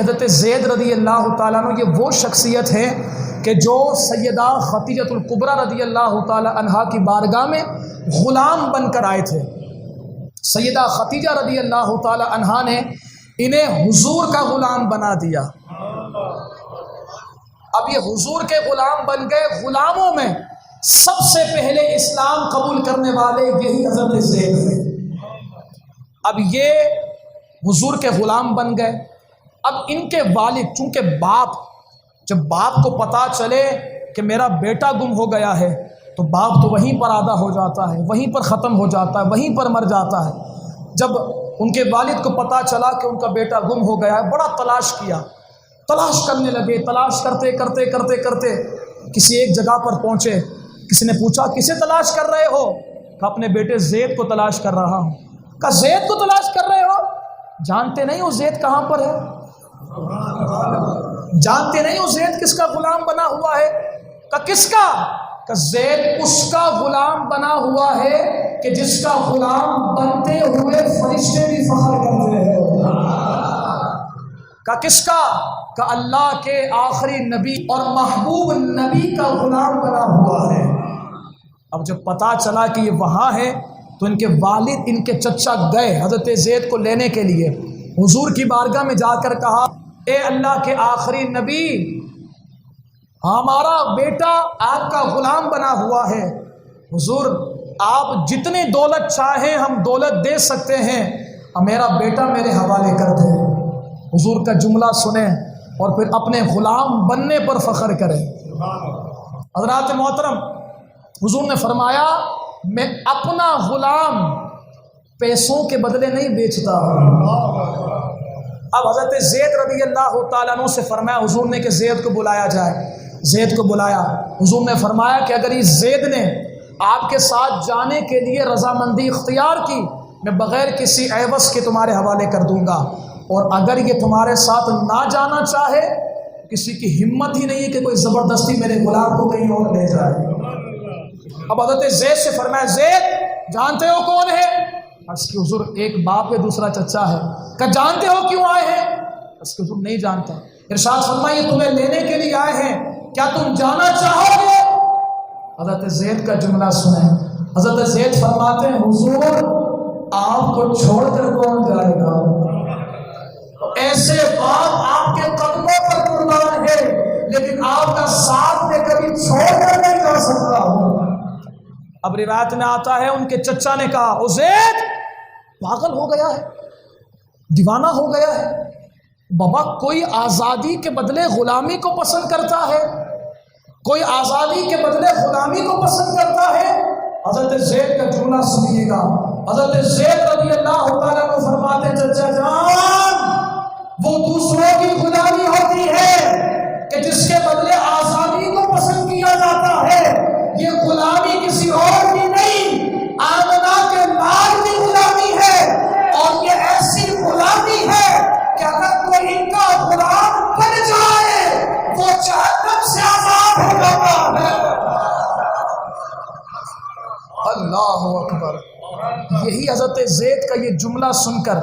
حضرت زید رضی اللہ تعالیٰ عنہ یہ وہ شخصیت ہے کہ جو سیدہ خدیجہ الکبریٰ رضی اللہ تعالیٰ عنہا کی بارگاہ میں غلام بن کر آئے تھے۔ سیدہ خدیجہ رضی اللہ تعالیٰ عنہا نے انہیں حضور کا غلام بنا دیا۔ اب یہ حضور کے غلام بن گئے۔ غلاموں میں سب سے پہلے اسلام قبول کرنے والے یہی حضرت زید ہیں۔ اب یہ حضور کے غلام بن گئے۔ اب ان کے والد، چونکہ جب باپ کو پتہ چلے کہ میرا بیٹا گم ہو گیا ہے تو باپ تو وہیں پر آدھا ہو جاتا ہے، وہیں پر ختم ہو جاتا ہے، وہیں پر مر جاتا ہے۔ جب ان کے والد کو پتہ چلا کہ ان کا بیٹا گم ہو گیا ہے، بڑا تلاش کیا، تلاش کرنے لگے، تلاش کرتے کرتے کرتے کرتے کسی ایک جگہ پر پہنچے۔ کسی نے پوچھا کسے تلاش کر رہے ہو؟ کہ اپنے بیٹے زید کو تلاش کر رہا ہوں۔ کہ زید کو تلاش کر رہے ہو؟ جانتے نہیں ہو زید کہاں پر ہے؟ جانتے نہیں ہو زید کس کا غلام بنا ہوا ہے؟ کہ کس کا؟ کہ زید اس کا غلام بنا ہوا ہے کہ جس کا غلام بنتے ہوئے فرشتے بھی فخر کرتے ہیں۔ کہ کس کا؟ کہ اللہ کے آخری نبی اور محبوب نبی کا غلام بنا ہوا ہے۔ اب جب پتہ چلا کہ یہ وہاں ہے تو ان کے والد، ان کے چچا گئے حضرت زید کو لینے کے لیے۔ حضور کی بارگاہ میں جا کر کہا، اے اللہ کے آخری نبی، ہمارا بیٹا آپ کا غلام بنا ہوا ہے۔ حضور آپ جتنی دولت چاہیں ہم دولت دے سکتے ہیں، میرا بیٹا میرے حوالے کر دیں۔ حضور کا جملہ سنیں اور پھر اپنے غلام بننے پر فخر کریں۔ حضرات محترم، حضور نے فرمایا میں اپنا غلام پیسوں کے بدلے نہیں بیچتا ہوں۔ اب حضرت زید رضی اللہ تعالیٰ عنہ سے فرمایا حضور نے کہ زید کو بلایا جائے۔ زید کو بلایا۔ حضور نے فرمایا کہ اگر اس زید نے آپ کے ساتھ جانے کے لیے رضامندی اختیار کی، میں بغیر کسی عوض کے تمہارے حوالے کر دوں گا، اور اگر یہ تمہارے ساتھ نہ جانا چاہے، کسی کی ہمت ہی نہیں ہے کہ کوئی زبردستی میرے غلام کو کہیں اور لے جائے۔ اب حضرت زید سے فرمایا زید جانتے ہو کون ہے؟ اس کی حضور ایک باپ ہے، دوسرا چچا ہے۔ کہ جانتے ہو کیوں آئے ہیں؟ اس کی حضور نہیں جانتا۔ ارشاد فرمائیے تمہیں لینے کے لیے آئے ہیں، کیا تم جانا چاہو گے؟ حضرت زید کا جملہ سنیں۔ حضرت زید فرماتے ہیں حضور آپ کو چھوڑ کر کون جائے گا؟ ایسے باپ آپ کے قدموں پر قربان ہے، لیکن آپ کا ساتھ میں کبھی چھوڑ کر نہیں جا سکتا ہوں۔ اب روایت میں آتا ہے ان کے چچا نے کہا او زید پاگل ہو گیا ہے، دیوانہ ہو گیا ہے، بابا کوئی آزادی کے بدلے غلامی کو پسند کرتا ہے، کوئی آزادی کے بدلے غلامی کو پسند کرتا ہے۔ حضرت زید کا جملہ سنیے گا۔ حضرت زید رضی اللہ تعالیٰ کو فرماتے چچا جان وہ دوسروں کی غلامی ہوتی ہے کہ جس کے بدلے آزادی کو پسند کیا جاتا ہے، یہ غلامی کسی اور کی نہیں، آمنہ کے مال کی غلامی ہے، اور یہ ایسی غلامی ہے کہ اگر کوئی ان کا غلام بن جائے وہ جہنم سے آزاد ہو جاتا ہے۔ اللہ اکبر۔ یہی حضرت زید کا یہ جملہ سن کر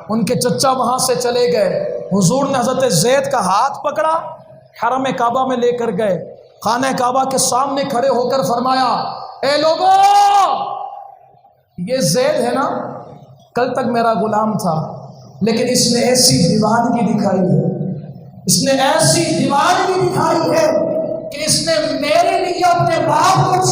ان کے چچا وہاں سے چلے گئے۔ حضور نے حضرت زید کا ہاتھ پکڑا، حرم کعبہ میں لے کر گئے، خانہ کعبہ کے سامنے کھڑے ہو کر فرمایا اے لوگو، یہ زید ہے نا، کل تک میرا غلام تھا، لیکن اس نے ایسی دیوانگی دکھائی ہے، اس نے ایسی دیوانگی دکھائی ہے کہ اس نے میرے لیے اپنے باپ کو